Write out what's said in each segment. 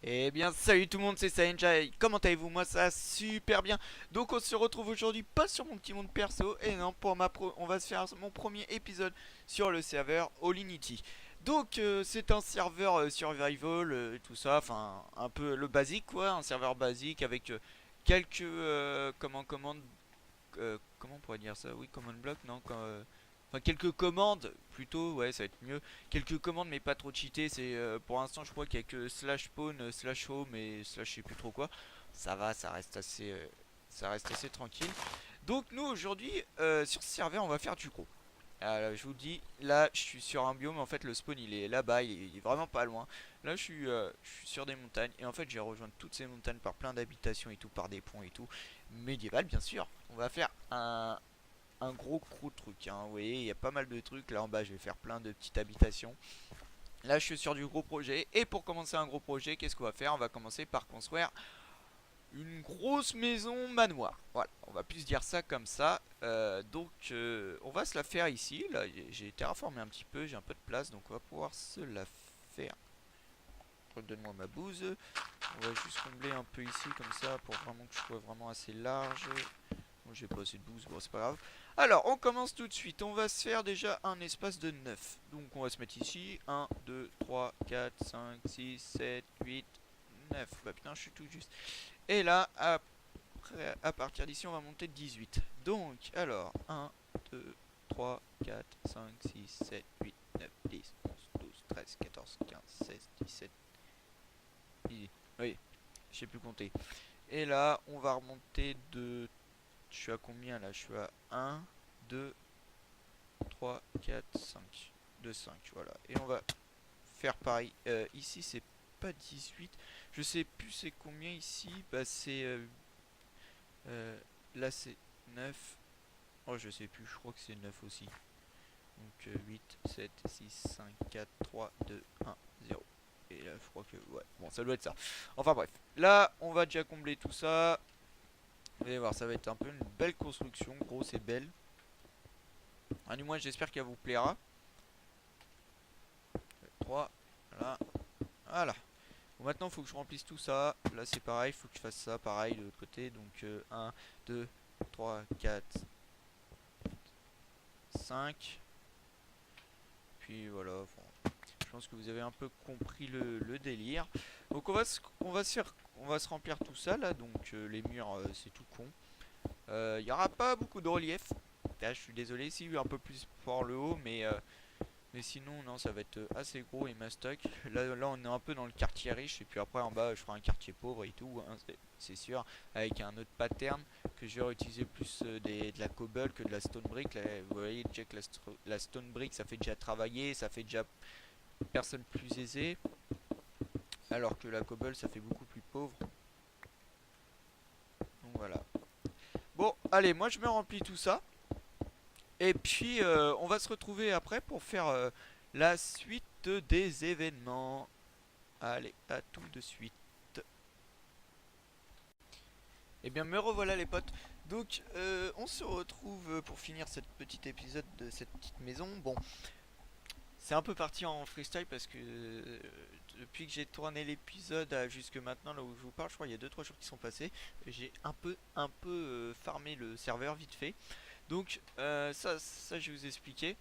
Eh bien salut tout le monde, c'est Saenjai, comment allez-vous? Moi ça va super bien. Donc on se retrouve aujourd'hui pas sur mon petit monde perso, et non, on va se faire mon premier épisode sur le serveur All Inity. Donc c'est un serveur survival, tout ça, enfin un peu le basique quoi, un serveur basique avec quelques comment on pourrait dire ça? Oui, command block, non enfin, quelques commandes, plutôt, ouais, ça va être mieux. Quelques commandes, mais pas trop cheatées. C'est pour l'instant, je crois qu'il y a que slash spawn, slash home et slash je sais plus trop quoi. Ça va, ça reste assez tranquille. Donc nous aujourd'hui, sur ce serveur, on va faire du gros. Je vous dis, là, je suis sur un biome. En fait, le spawn il est là-bas, il est vraiment pas loin. Là, je suis sur des montagnes et en fait, j'ai rejoint toutes ces montagnes par plein d'habitations et tout, par des ponts et tout, médiéval bien sûr. On va faire un gros truc, hein. Vous voyez, il y a pas mal de trucs. Là en bas, je vais faire plein de petites habitations. Là, je suis sur du gros projet. Et pour commencer un gros projet, qu'est-ce qu'on va faire? On va commencer par construire une grosse maison manoir. Voilà, on va plus dire ça comme ça. On va se la faire ici. Là, j'ai terraformé un petit peu, j'ai un peu de place, donc on va pouvoir se la faire. Redonne-moi ma bouse. On va juste combler un peu ici comme ça pour vraiment que je sois vraiment assez large. Bon, j'ai pas assez de bouse, bon c'est pas grave. Alors on commence tout de suite, on va se faire déjà un espace de 9. Donc on va se mettre ici, 1, 2, 3, 4, 5, 6, 7, 8, 9. Bah putain je suis tout juste. Et là, après, à partir d'ici on va monter de 18. Donc alors, 1, 2, 3, 4, 5, 6, 7, 8, 9, 10, 11, 12, 13, 14, 15, 16, 17. Oui, je sais plus compter. Et là, on va remonter de... Je suis à combien là? Je suis à 1, 2, 3, 4, 5. De 5, voilà. Et on va faire pareil. Ici, c'est pas 18. Je sais plus c'est combien ici. Bah, c'est. Là, c'est 9. Oh, je sais plus. Je crois que c'est 9 aussi. Donc, 8, 7, 6, 5, 4, 3, 2, 1, 0. Et là, je crois que. Ouais, bon, ça doit être ça. Enfin, bref. Là, on va déjà combler tout ça. Vous allez voir, ça va être un peu une belle construction. Grosse et belle. Ah, du moins, j'espère qu'elle vous plaira. 3, voilà. Voilà. Bon, maintenant, il faut que je remplisse tout ça. Là, c'est pareil, il faut que je fasse ça pareil de l'autre côté. Donc, 1, 2, 3, 4, 5. Puis voilà. Bon, je pense que vous avez un peu compris le délire. Donc, on va se remplir tout ça là. Donc, les murs, c'est tout con. Il n'y aura pas beaucoup de relief. Là, je suis désolé, si, un peu plus pour le haut, mais sinon, non, ça va être assez gros et mastoc. Là, on est un peu dans le quartier riche. Et puis après, en bas, je ferai un quartier pauvre et tout, hein, c'est sûr. Avec un autre pattern que je vais réutiliser plus de la cobble que de la stone brick. Là, vous voyez déjà que la stone brick, ça fait déjà travailler. Ça fait déjà personne plus aisée. Alors que la cobble, ça fait beaucoup plus pauvre. Donc voilà. Bon, allez, moi, je me remplis tout ça. Et puis, on va se retrouver après pour faire la suite des événements. Allez, à tout de suite. Et bien me revoilà les potes. Donc on se retrouve pour finir cette petite épisode de cette petite maison. Bon, c'est un peu parti en freestyle parce que depuis que j'ai tourné l'épisode jusque maintenant là où je vous parle, je crois il y a deux trois jours qui sont passés, j'ai un peu farmé le serveur vite fait. Donc ça je vais vous expliquer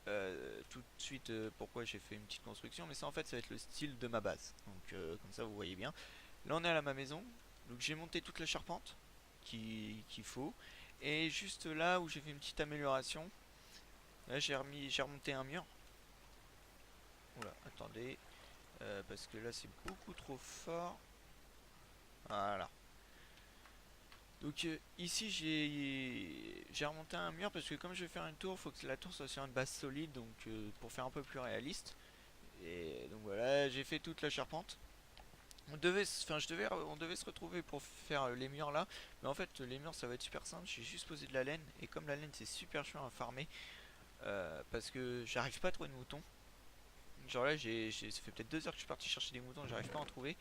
tout de suite pourquoi j'ai fait une petite construction, mais ça en fait ça va être le style de ma base. Donc comme ça vous voyez bien. Là on est à ma maison, donc j'ai monté toute la charpente qu'il faut. Et juste là où j'ai fait une petite amélioration, là j'ai remonté un mur. Oula, attendez, parce que là c'est beaucoup trop fort. Voilà. Donc ici j'ai remonté un mur parce que comme je vais faire une tour, faut que la tour soit sur une base solide, donc pour faire un peu plus réaliste. Et donc voilà, j'ai fait toute la charpente. On devait se retrouver pour faire les murs là, mais en fait les murs ça va être super simple. J'ai juste posé de la laine et comme la laine c'est super chiant à farmer parce que j'arrive pas à trouver de moutons. Genre là ça fait peut-être 2 heures que je suis parti chercher des moutons, j'arrive pas à en trouver.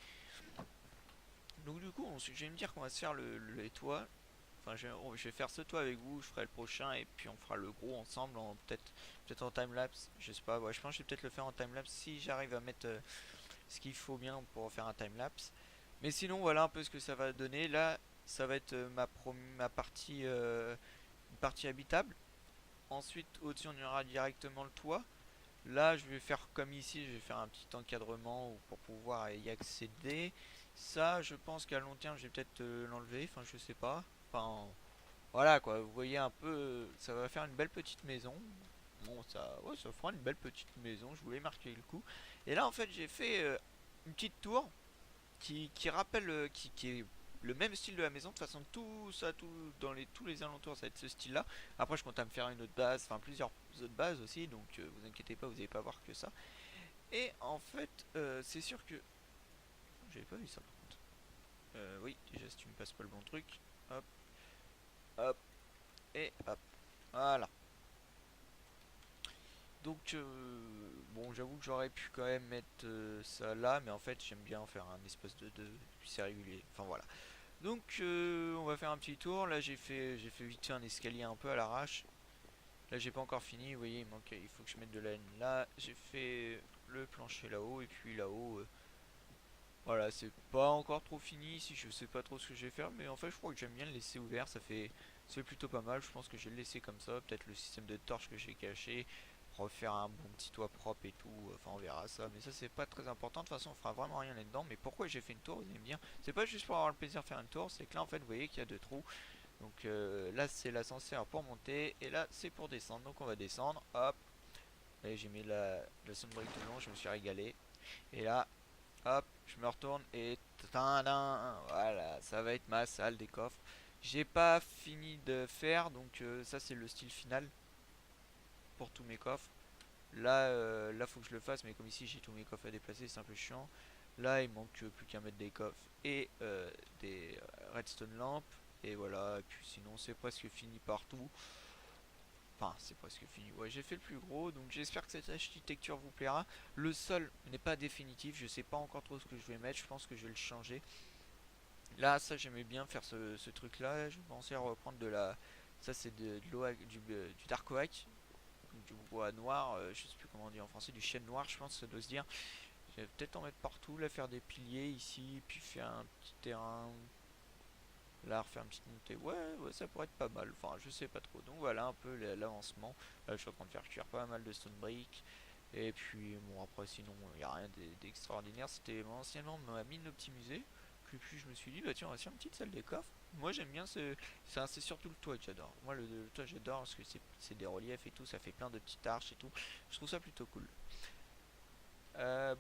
Donc du coup je vais me dire qu'on va se faire les toits. Enfin je vais faire ce toit avec vous, je ferai le prochain et puis on fera le gros ensemble peut-être en timelapse. Je sais pas, ouais, je pense que je vais peut-être le faire en timelapse si j'arrive à mettre ce qu'il faut bien pour faire un timelapse. Mais sinon, voilà un peu ce que ça va donner. Là, ça va être ma partie, une partie habitable. Ensuite, au-dessus, on aura directement le toit. Là, je vais faire comme ici, je vais faire un petit encadrement pour pouvoir y accéder. Ça, je pense qu'à long terme, je vais peut-être l'enlever. Enfin, je sais pas. Enfin, voilà quoi. Vous voyez un peu, ça va faire une belle petite maison. Bon, ça, ouais, ça fera une belle petite maison. Je voulais marquer le coup. Et là, en fait, j'ai fait une petite tour qui rappelle, qui est le même style de la maison. De toute façon, tout ça, tous les alentours, ça va être ce style-là. Après, je compte à me faire une autre base, enfin plusieurs autres bases aussi. Donc, vous inquiétez pas, vous n'allez pas voir que ça. Et en fait, c'est sûr que j'avais pas vu ça par contre. Oui, déjà si tu me passes pas le bon truc, hop, hop et hop. Voilà. Donc, bon, j'avoue que j'aurais pu quand même mettre ça là, mais en fait, j'aime bien faire un espèce de puis c'est régulier. Enfin voilà. Donc, on va faire un petit tour. Là, j'ai fait vite fait un escalier un peu à l'arrache. Là, j'ai pas encore fini. Vous voyez, il faut que je mette de la laine là. J'ai fait le plancher là-haut et puis là-haut. Voilà, c'est pas encore trop fini. Si je sais pas trop ce que je vais faire, mais en fait, je crois que j'aime bien le laisser ouvert. C'est plutôt pas mal. Je pense que je vais le laisser comme ça. Peut-être le système de torche que j'ai caché, refaire un bon petit toit propre et tout. Enfin, on verra ça. Mais ça, c'est pas très important. De toute façon, on fera vraiment rien là-dedans. Mais pourquoi j'ai fait une tour, vous allez me dire? C'est pas juste pour avoir le plaisir de faire une tour. C'est que là, en fait, vous voyez qu'il y a deux trous. Donc là, c'est l'ascenseur pour monter. Et là, c'est pour descendre. Donc on va descendre. Hop. Et j'ai mis la soundbrick tout le long. Je me suis régalé. Et là, hop, je me retourne et tadam, voilà, ça va être ma salle des coffres. J'ai pas fini de faire, donc ça c'est le style final pour tous mes coffres. Là faut que je le fasse, mais comme ici j'ai tous mes coffres à déplacer, c'est un peu chiant. Là il manque plus qu'à mettre des coffres et des redstone lampes. Et voilà, et puis sinon c'est presque fini partout. Enfin, c'est presque fini. Ouais, j'ai fait le plus gros, donc j'espère que cette architecture vous plaira. Le sol n'est pas définitif, je sais pas encore trop ce que je vais mettre, je pense que je vais le changer. Là, ça j'aimais bien faire ce truc là, je pensais à reprendre de la... Ça c'est de l'eau, du dark oak, du bois noir, je sais plus comment on dit en français, du chêne noir je pense que ça doit se dire. Je vais peut-être en mettre partout, là faire des piliers ici, puis faire un petit terrain. Là, refaire une petite montée, ouais, ça pourrait être pas mal. Enfin, je sais pas trop. Donc voilà un peu l'avancement. Là, je suis en train de faire cuire pas mal de stone brick. Et puis, bon, après, sinon, il n'y a rien d'extraordinaire. C'était anciennement ma mine optimisée. Puis, je me suis dit, bah tiens, on va faire une petite salle des coffres. Moi, j'aime bien c'est surtout le toit que j'adore. Moi, le toit, j'adore parce que c'est des reliefs et tout. Ça fait plein de petites arches et tout. Je trouve ça plutôt cool.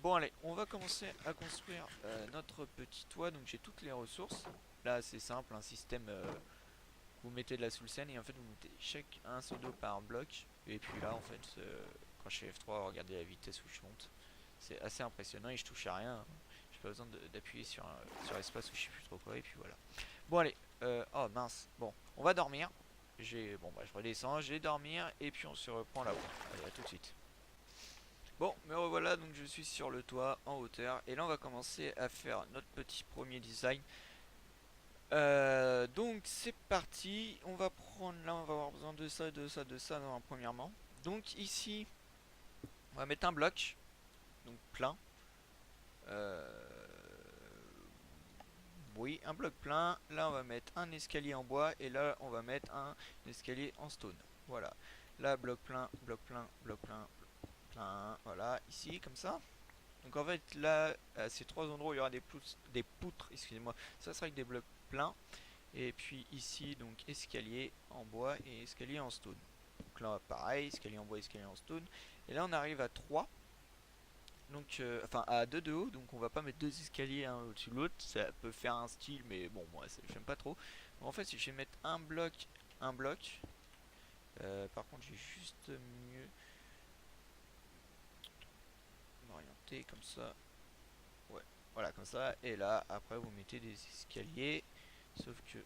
Bon allez, on va commencer à construire notre petit toit. Donc j'ai toutes les ressources. Là c'est simple, un système, vous mettez de la sous scène et en fait vous mettez chaque un seau d'eau par bloc. Et puis là en fait, quand je fais F3, regardez la vitesse où je monte. C'est assez impressionnant et je touche à rien. J'ai pas besoin d'appuyer sur espace ou je sais plus trop quoi. Et puis voilà. Bon allez, oh mince. Bon, on va dormir. Bon bah je redescends, je vais dormir et puis on se reprend là-haut. Allez, à tout de suite. Bon, me revoilà, donc je suis sur le toit en hauteur et là on va commencer à faire notre petit premier design. Donc c'est parti, on va prendre là, on va avoir besoin de ça, de ça, de ça premièrement. Donc ici, on va mettre un bloc, donc plein. Euh, oui, un bloc plein. Là on va mettre un escalier en bois et là on va mettre un escalier en stone. Voilà. Là bloc plein, bloc plein, bloc plein, plein. Voilà, ici comme ça. Donc en fait là, à ces trois endroits où il y aura des poutres, excusez-moi, ça sera avec des blocs pleins. Et puis ici donc escalier en bois et escalier en stone. Donc là pareil, escalier en bois, escalier en stone. Et là on arrive à 3. Donc enfin à 2 de haut, donc on va pas mettre deux escaliers un au-dessus de l'autre. Ça peut faire un style, mais bon moi j'aime pas trop. Donc, en fait si je vais mettre un bloc. Par contre j'ai juste mieux m'orienter comme ça. Ouais, voilà, comme ça. Et là, après, vous mettez des escaliers. Sauf que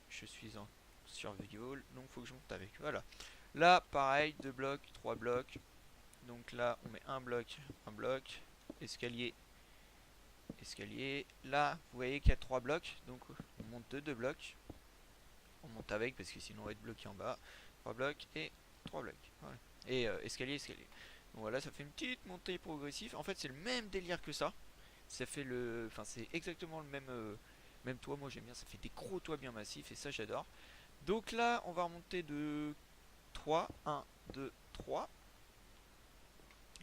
je suis en survival, donc faut que je monte avec. Voilà. Là, pareil, deux blocs, trois blocs. Donc là, on met un bloc, escalier, escalier. Là, vous voyez qu'il y a trois blocs, donc on monte deux blocs. On monte avec parce que sinon on va être bloqué en bas. Trois blocs et trois blocs. Voilà. Et escalier, escalier. Donc voilà, ça fait une petite montée progressive. En fait, c'est le même délire que ça. Ça fait le, enfin c'est exactement le même, même toit. Moi j'aime bien, ça fait des gros toits bien massifs et ça j'adore. Donc là, on va remonter de 3, 1, 2, 3.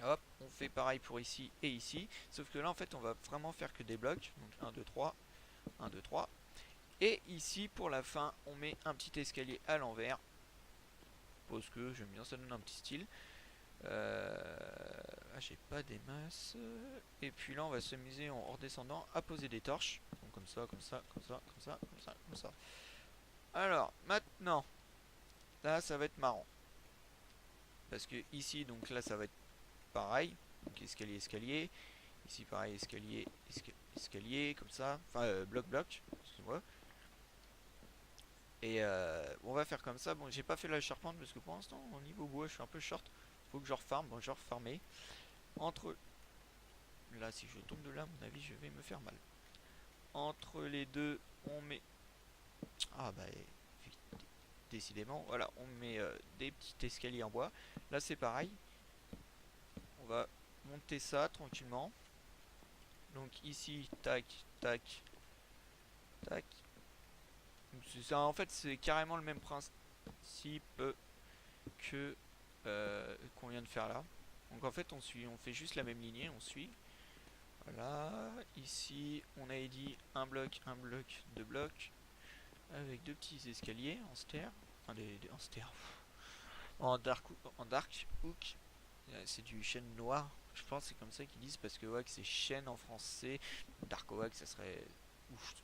Hop, on fait pareil pour ici et ici. Sauf que là, en fait, on va vraiment faire que des blocs. Donc 1, 2, 3, 1, 2, 3. Et ici, pour la fin, on met un petit escalier à l'envers. Parce que j'aime bien, ça donne un petit style. Ah, j'ai pas des masses. Et puis là, on va s'amuser en redescendant à poser des torches. Donc comme ça, comme ça, comme ça, comme ça, comme ça, comme ça. Alors, maintenant, là, ça va être marrant. Parce que ici, donc là, ça va être pareil. Donc escalier, escalier. Ici, pareil, escalier, escalier, comme ça. Enfin, bloc, bloc. Excuse-moi. Et on va faire comme ça. Bon, j'ai pas fait la charpente parce que pour l'instant, au niveau bois, je suis un peu short. Faut que je refarme. Bon, je vais refarmer. Entre. Là, si je tombe de là, à mon avis, je vais me faire mal. Entre les deux, on met. Ah, bah, décidément. Voilà, on met des petits escaliers en bois. Là, c'est pareil. On va monter ça tranquillement. Donc, ici, tac, tac, tac. Ça, en fait, c'est carrément le même principe que qu'on vient de faire là. Donc en fait, on fait juste la même lignée, on suit. Voilà, ici, on a dit un bloc, deux blocs, avec deux petits escaliers en stair, enfin en stair, en dark hook. C'est du chêne noir, je pense que c'est comme ça qu'ils disent parce que ouais, c'est chêne en français. Dark oak, ça serait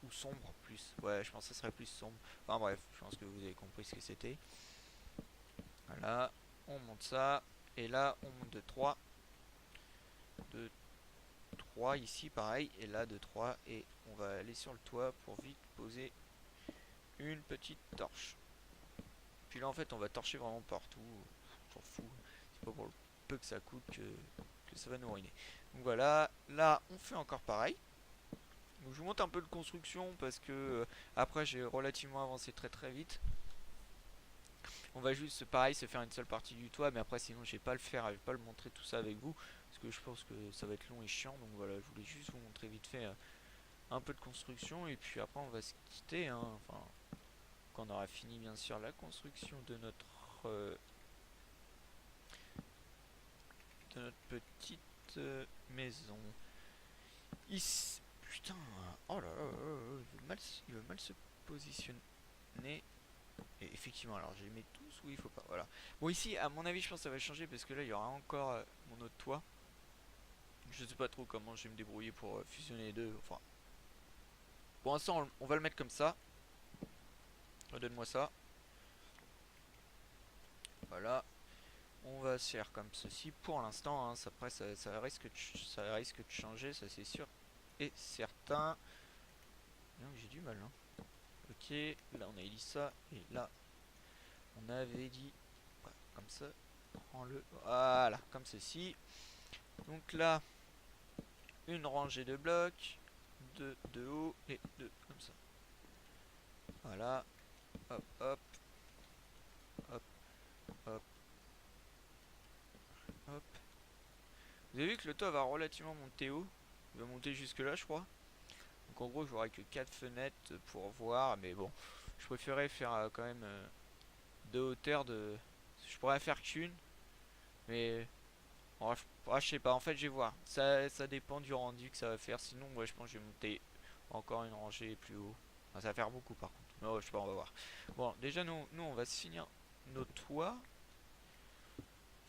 ou sombre plus. Ouais, je pense que ça serait plus sombre. Enfin bref, je pense que vous avez compris ce que c'était. Voilà, on monte ça. Et là, on monte de 3. De 3 ici, pareil. Et là, de 3. Et on va aller sur le toit pour vite poser une petite torche. Puis là, en fait, on va torcher vraiment partout. On s'en fout. C'est pas pour le peu que ça coûte que ça va nous ruiner. Donc voilà, là, on fait encore pareil. Donc je vous montre un peu de construction parce que après, j'ai relativement avancé très très vite. On va juste pareil se faire une seule partie du toit, mais après sinon je vais pas le faire, je vais pas le montrer tout ça avec vous parce que je pense que ça va être long et chiant. Donc voilà, je voulais juste vous montrer vite fait un peu de construction et puis après on va se quitter. Hein. Enfin, quand on aura fini bien sûr la construction euh, de notre petite maison. Ici, putain, oh là là, il veut mal se positionner. Et effectivement, alors je les mets tous où il faut pas. Voilà. Bon, ici, à mon avis, je pense que ça va changer parce que là, il y aura encore mon autre toit. Je sais pas trop comment je vais me débrouiller pour fusionner les deux. Enfin, pour l'instant, on va le mettre comme ça. Redonne-moi ça. Voilà. On va se faire comme ceci pour l'instant. Hein. Après, ça risque de changer, ça c'est sûr et certain. J'ai du mal. Hein. Ok, là on avait dit ça et là on avait dit ouais, comme ça. Prends-le. Voilà, comme ceci. Donc là, une rangée de blocs, deux de haut et deux comme ça. Voilà. Hop, hop, hop, hop, hop. Vous avez vu que le toit va relativement monter haut. Il va monter jusque là, je crois. Donc en gros, j'aurai que 4 fenêtres pour voir. Mais bon, je préférais faire quand même de hauteur de. Je pourrais faire qu'une. Mais bon, je sais pas. En fait, je vais voir. Ça dépend du rendu que ça va faire. Sinon, moi, je pense que je vais monter encore une rangée plus haut. Enfin, ça va faire beaucoup par contre. Mais ouais, je sais pas, on va voir. Bon, déjà, nous on va se finir nos toits.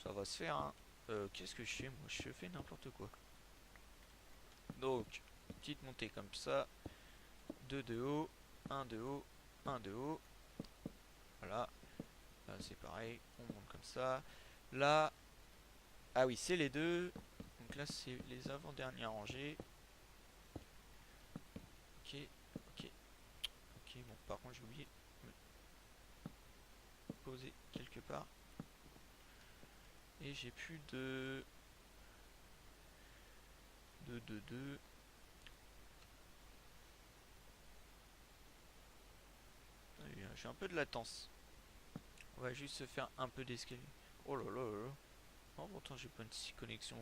Ça va se faire, hein. Qu'est-ce que je fais? Moi, je fais n'importe quoi. Donc, petite montée comme ça. Deux de haut, un de haut, un de haut. Voilà. Là, c'est pareil. On monte comme ça. Là. Ah oui, c'est les deux. Donc là, c'est les avant-dernières rangées. Ok, ok, ok. Bon, par contre, j'ai oublié de me poser quelque part. Et j'ai plus de... De... J'ai un peu de latence. On va juste se faire un peu d'escalier. Oh là là là là. Oh, pourtant, j'ai pas une si connexion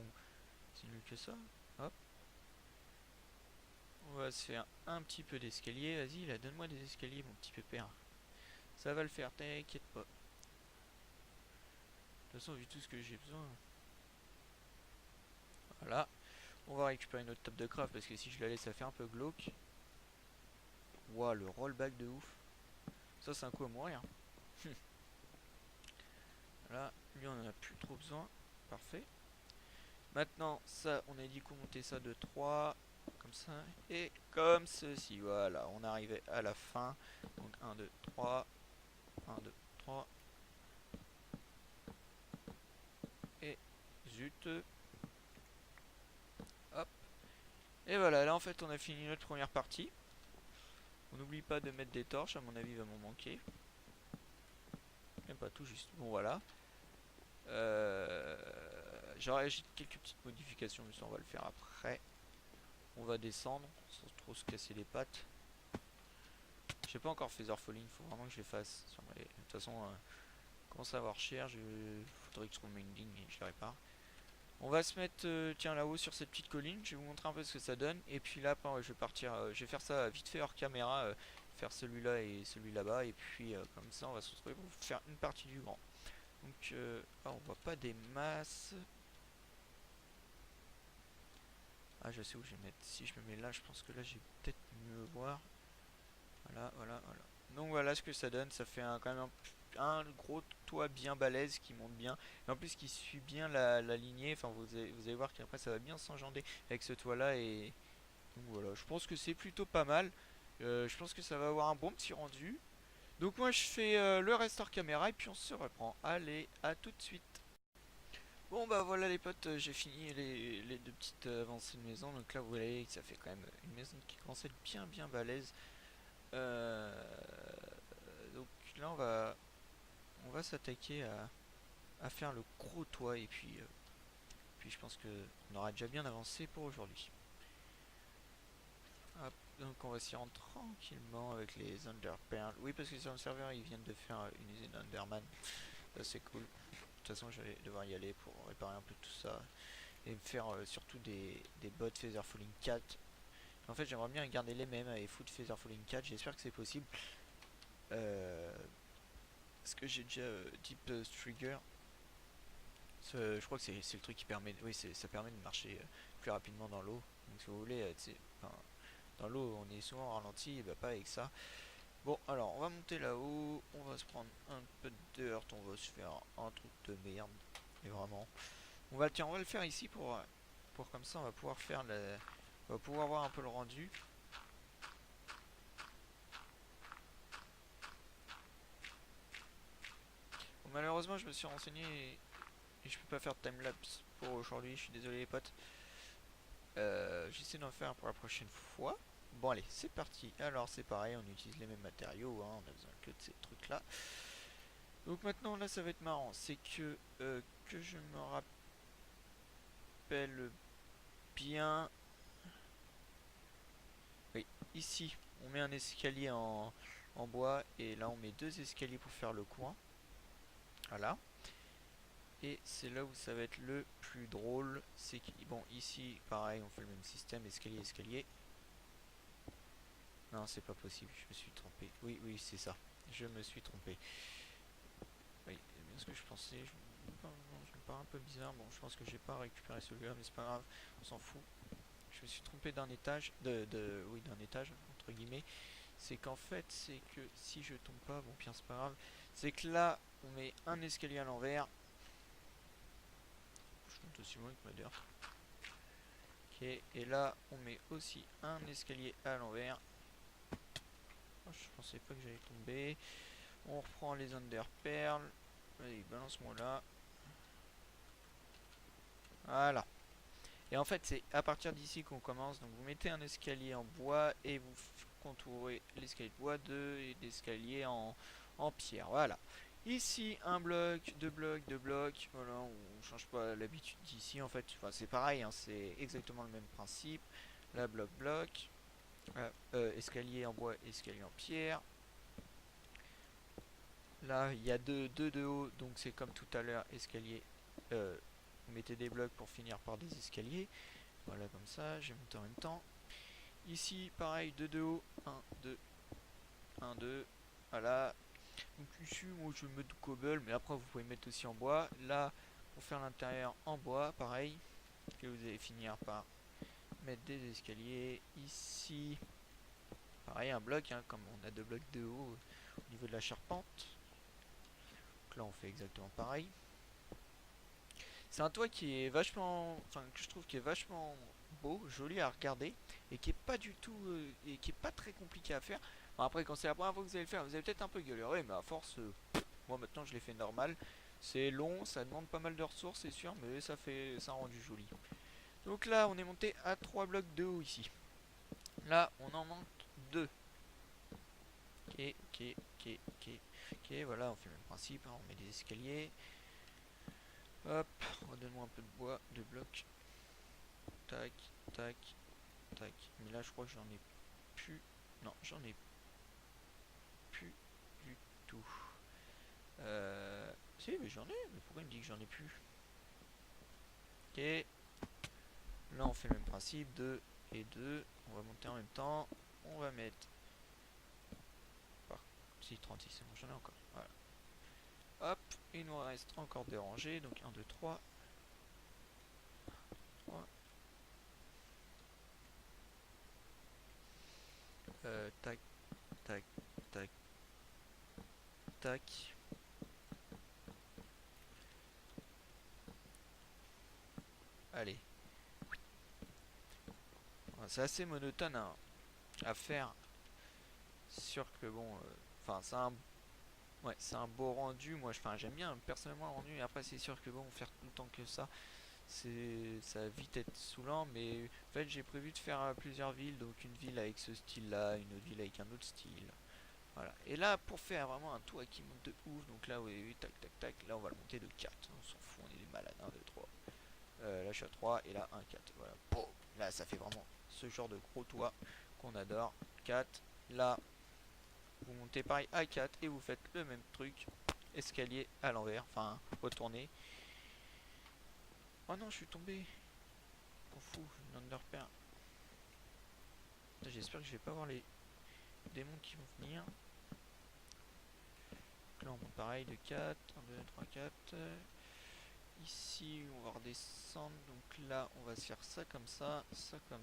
si nulle que ça. Hop. va se faire un petit peu d'escalier. Vas-y, là, donne-moi des escaliers, mon petit pépère. Ça va le faire, t'inquiète pas. De toute façon, vu tout ce que j'ai besoin. Voilà. On va récupérer notre table de craft parce que si je la laisse, ça fait un peu glauque. Ouah, le rollback de ouf. Ça, c'est un coup à mourir. Là, lui, on en a plus trop besoin. Parfait. Maintenant, ça, on a dit qu'on montait ça de 3. Comme ça. Et comme ceci. Voilà, on arrivait à la fin. Donc 1, 2, 3. 1, 2, 3. Et zut. Hop. Et voilà, là en fait on a fini notre première partie. On n'oublie pas de mettre des torches, à mon avis il va m'en manquer. Même pas tout juste. Bon voilà. J'aurais quelques petites modifications, mais ça on va le faire après. On va descendre sans trop se casser les pattes. J'ai pas encore Feather Falling, il faut vraiment que je les fasse. De toute façon, commence à avoir cher, faudrait que je trouve une ligne et je la répare. On va se mettre tiens là-haut sur cette petite colline, je vais vous montrer un peu ce que ça donne. Et puis là après je vais partir, je vais faire ça vite fait hors caméra, faire celui-là et celui là-bas. Et puis comme ça on va se retrouver pour faire une partie du grand. Donc on voit pas des masses. Ah je sais où je vais mettre, si je me mets là je pense que là j'ai peut-être mieux voir. Voilà, voilà, voilà. Donc voilà ce que ça donne, ça fait quand même un gros toit bien balèze qui monte bien. Et en plus qui suit bien la lignée, enfin vous allez voir qu'après ça va bien s'enjamber avec ce toit là. Et donc voilà, je pense que c'est plutôt pas mal. Je pense que ça va avoir un bon petit rendu. Donc moi je fais le restore caméra et puis on se reprend. Allez, à tout de suite. Bon bah voilà les potes, j'ai fini les deux petites avancées de maison. Donc là vous voyez que ça fait quand même une maison qui commence à être bien balèze. Euh, donc là on va s'attaquer à faire le gros toit et puis je pense que on aura déjà bien avancé pour aujourd'hui. Hop, donc on va s'y rendre tranquillement avec les Underpearls. Oui parce que sur le serveur ils viennent de faire une usine Underman. Ça c'est cool. De toute façon je vais devoir y aller pour réparer un peu tout ça. Et me faire surtout des bots Feather Falling 4. En fait j'aimerais bien garder les mêmes et foutre Feather Falling 4. J'espère que c'est possible. Parce que j'ai déjà Deep Trigger. Je crois que c'est le truc qui permet, oui, ça permet de marcher plus rapidement dans l'eau. Donc si vous voulez, enfin, dans l'eau on est souvent ralenti, et bah pas avec ça. Bon, alors on va monter là-haut, on va se prendre un peu de dirt, on va se faire un truc de merde. Et vraiment, on va le faire ici pour comme ça on va pouvoir faire on va pouvoir voir un peu le rendu. Bon, malheureusement je me suis renseigné et je peux pas faire de timelapse pour aujourd'hui, je suis désolé les potes. J'essaie d'en faire pour la prochaine fois. Bon allez, c'est parti. Alors c'est pareil, on utilise les mêmes matériaux, hein, on a besoin que de ces trucs là. Donc maintenant là ça va être marrant, c'est que je me rappelle bien. Oui, ici on met un escalier en bois et là on met deux escaliers pour faire le coin. Voilà. Et c'est là où ça va être le plus drôle, c'est que bon ici pareil on fait le même système, escalier, escalier. Non, c'est pas possible, je me suis trompé. Oui, oui, c'est ça. Je me suis trompé. Oui, c'est bien ce que je pensais. Je me parle un peu bizarre. Bon, je pense que j'ai pas récupéré celui-là, mais c'est pas grave. On s'en fout. Je me suis trompé d'un étage. Oui, d'un étage, entre guillemets. C'est qu'en fait, c'est que si je tombe pas, bon, bien, c'est pas grave. C'est que là, on met un escalier à l'envers. Je monte aussi loin que ma deur. Ok, et là, on met aussi un escalier à l'envers. Oh, je pensais pas que j'allais tomber. On reprend les Underpearls. Allez, balance-moi là. Voilà. Et en fait, c'est à partir d'ici qu'on commence. Donc, vous mettez un escalier en bois et vous contourez l'escalier de bois, et l'escalier en pierre. Voilà. Ici, un bloc, deux blocs, deux blocs. Voilà, on change pas l'habitude d'ici en fait. Enfin, c'est pareil, hein, c'est exactement le même principe. Là, bloc, bloc. Escalier en bois, escalier en pierre. Là, il y a deux de haut, donc c'est comme tout à l'heure, escalier. Vous mettez des blocs pour finir par des escaliers. Voilà, comme ça, je vais monter en même temps. Ici, pareil, 2 de haut. 1, 2, 1, 2. Voilà. Donc ici, moi je vais mettre du cobble, mais après vous pouvez mettre aussi en bois. Là, pour faire l'intérieur en bois, pareil. Et vous allez finir par mettre des escaliers. Ici, pareil, un bloc, hein, comme on a 2 blocs de haut au niveau de la charpente. Donc là, on fait exactement pareil. C'est un toit qui est vachement, enfin que je trouve qui est vachement beau, joli à regarder et qui est pas du tout, et qui est pas très compliqué à faire. Bon, après, quand c'est la première fois que vous allez le faire, vous allez peut-être un peu galérer, mais à force, moi maintenant je l'ai fait normal. C'est long, ça demande pas mal de ressources, c'est sûr, mais ça rend du joli. Donc là, on est monté à 3 blocs de haut ici. Là, on en manque 2. Ok, ok, ok, ok, ok, voilà, on fait le même principe, hein, on met des escaliers. Hop, redonne-moi un peu de bois, de blocs. Tac, tac, tac. Mais là, je crois que j'en ai plus. Non, j'en ai plus du tout. Si, mais j'en ai. Mais pourquoi il me dit que j'en ai plus? Ok. Là, on fait le même principe. 2 et 2. On va monter en même temps. On va mettre. Si, 36, j'en ai encore. Voilà. Hop. Il nous reste encore des rangées. Donc 1, 2, 3. 3. Tac, tac, tac, tac. Allez. C'est assez monotone hein, à faire. Sûr que bon. Enfin, ouais, c'est un beau rendu. Moi, j'aime bien personnellement le rendu. Après, c'est sûr que bon, faire tout le temps que ça va vite être saoulant. Mais en fait, j'ai prévu de faire plusieurs villes. Donc, une ville avec ce style-là, une autre ville avec un autre style. Voilà. Et là, pour faire vraiment un toit qui monte de ouf. Donc là, oui, tac, tac, tac. Là, on va le monter de 4. On s'en fout, on est des malades. 1, 2, 3. Là, je suis à 3. Et là, 1, 4. Voilà. Boum. Là, ça fait vraiment ce genre de gros toit qu'on adore. 4. Là, vous montez pareil à 4 et vous faites le même truc. Escalier à l'envers, enfin retourner. Oh non, je suis tombé. M'en fous, une underpair. J'espère que je vais pas voir les démons qui vont venir. Donc là on monte pareil de 4, 1, 2, 3, 4. Ici on va redescendre, donc là on va se faire ça comme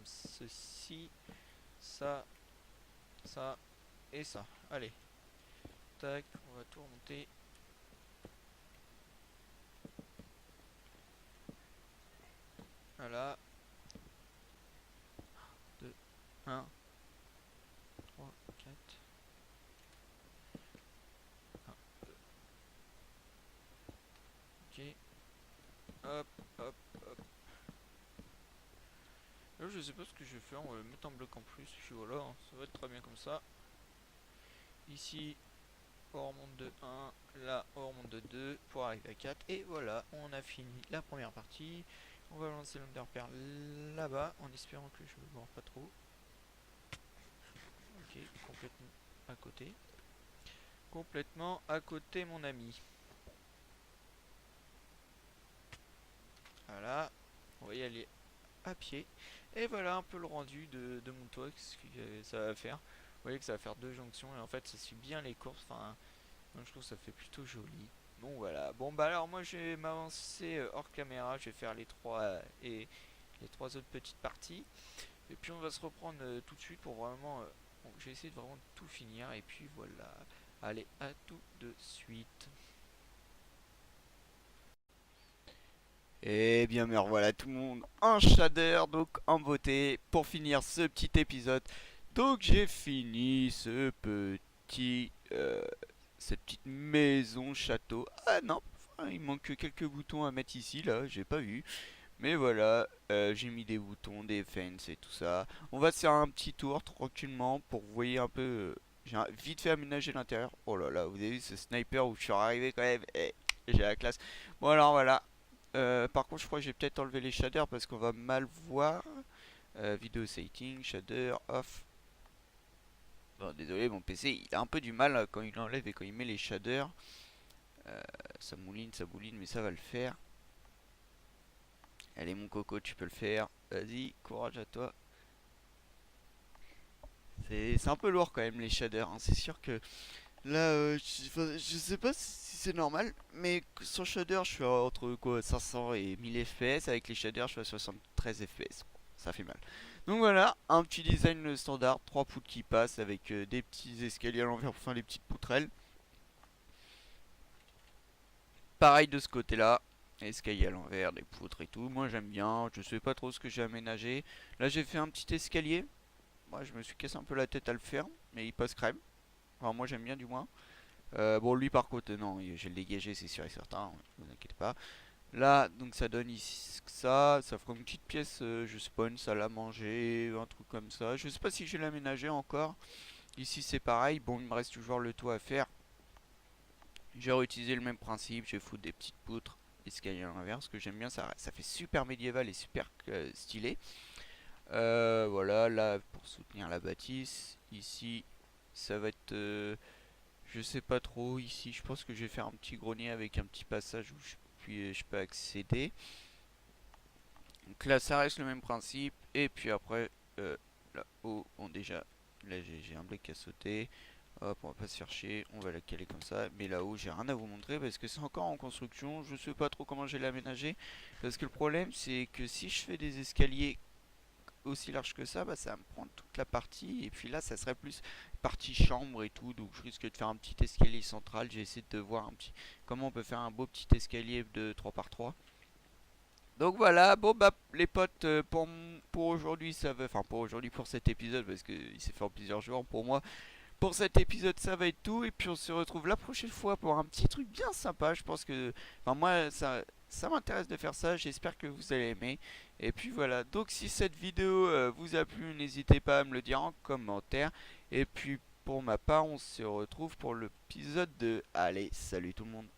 ceci, ça, ça et ça. Allez, tac, on va tout remonter. Voilà, 2, 1, 3, 4. Ok, hop, hop, hop. Là, je sais pas ce que je vais faire, on va le mettre en bloc en plus, puis voilà, hein, ça va être très bien comme ça. Ici, on remonte de 1, là, on remonte de 2 pour arriver à 4, et voilà, on a fini la première partie. On va lancer l'underpair là-bas, en espérant que je me mords pas trop. Ok, complètement à côté. Complètement à côté, mon ami. Voilà, on va y aller à pied. Et voilà un peu le rendu de mon toit, ce que ça va faire. Vous voyez que ça va faire 2 jonctions et en fait ça suit bien les courses. Enfin, moi je trouve que ça fait plutôt joli. Bon voilà. Bon bah alors moi je vais m'avancer hors caméra. Je vais faire les 3 et les 3 autres petites parties. Et puis on va se reprendre tout de suite pour vraiment. Bon, je vais essayer de vraiment tout finir et puis voilà. Allez, à tout de suite. Et bien me revoilà tout le monde en shader, donc en beauté, pour finir ce petit épisode. Donc j'ai fini cette petite maison château. Ah non, enfin, il manque que quelques boutons à mettre ici, là, j'ai pas vu. Mais voilà, j'ai mis des boutons, des fences et tout ça. On va se faire un petit tour tranquillement pour vous voyez un peu. J'ai vite fait aménager l'intérieur. Oh là là, vous avez vu ce sniper où je suis arrivé quand même. J'ai la classe. Bon alors voilà. Par contre, je crois que j'ai peut-être enlevé les shaders parce qu'on va mal voir. Vidéo setting, shader, off. Bon, désolé, mon PC il a un peu du mal quand il enlève et quand il met les shaders. Ça mouline, mais ça va le faire. Allez, mon coco, tu peux le faire. Vas-y, courage à toi. c'est un peu lourd quand même les shaders, hein. C'est sûr que là, je sais pas si c'est normal, mais sur shader, je suis entre quoi, 500 et 1000 FPS. Avec les shaders, je suis à 73 FPS. Ça fait mal. Donc voilà, un petit design standard, 3 poutres qui passent avec des petits escaliers à l'envers pour faire les petites poutrelles. Pareil de ce côté-là, escalier à l'envers, des poutres et tout. Moi j'aime bien, je sais pas trop ce que j'ai aménagé. Là j'ai fait un petit escalier. Moi je me suis cassé un peu la tête à le faire, mais il passe crème. Enfin moi j'aime bien du moins. Bon lui par contre non, j'ai le dégagé c'est sûr et certain, ne vous inquiétez pas. Là donc ça donne ici ça fera une petite pièce, je spawn, salle à manger, un truc comme ça. Je sais pas si je vais l'aménager encore. Ici c'est pareil, bon il me reste toujours le toit à faire. J'ai réutilisé le même principe, je vais foutre des petites poutres, escalier à l'inverse, que j'aime bien, ça fait super médiéval et super stylé. Voilà, là pour soutenir la bâtisse, ici ça va être, je sais pas trop, ici je pense que je vais faire un petit grenier avec un petit passage où je peux accéder. Donc là ça reste le même principe, et puis après, là-haut, là j'ai un bloc à sauter. Hop, on va pas se faire chier, on va la caler comme ça. Mais là-haut, j'ai rien à vous montrer parce que c'est encore en construction. Je sais pas trop comment je vais l'aménager. Parce que le problème, c'est que si je fais des escaliers aussi larges que ça, bah ça va me prendre toute la partie. Et puis là, ça serait plus partie chambre et tout. Donc je risque de faire un petit escalier central. J'ai essayé de voir comment on peut faire un beau petit escalier de 3 par 3. Donc voilà, bon bah les potes, pour aujourd'hui ça va, enfin pour aujourd'hui, pour cet épisode, parce qu'il s'est fait en plusieurs jours pour moi. Pour cet épisode, ça va être tout. Et puis on se retrouve la prochaine fois pour un petit truc bien sympa. Je pense que, enfin moi, ça m'intéresse de faire ça. J'espère que vous allez aimer. Et puis voilà. Donc si cette vidéo vous a plu, n'hésitez pas à me le dire en commentaire. Et puis pour ma part, on se retrouve pour l'épisode 2. Allez, salut tout le monde.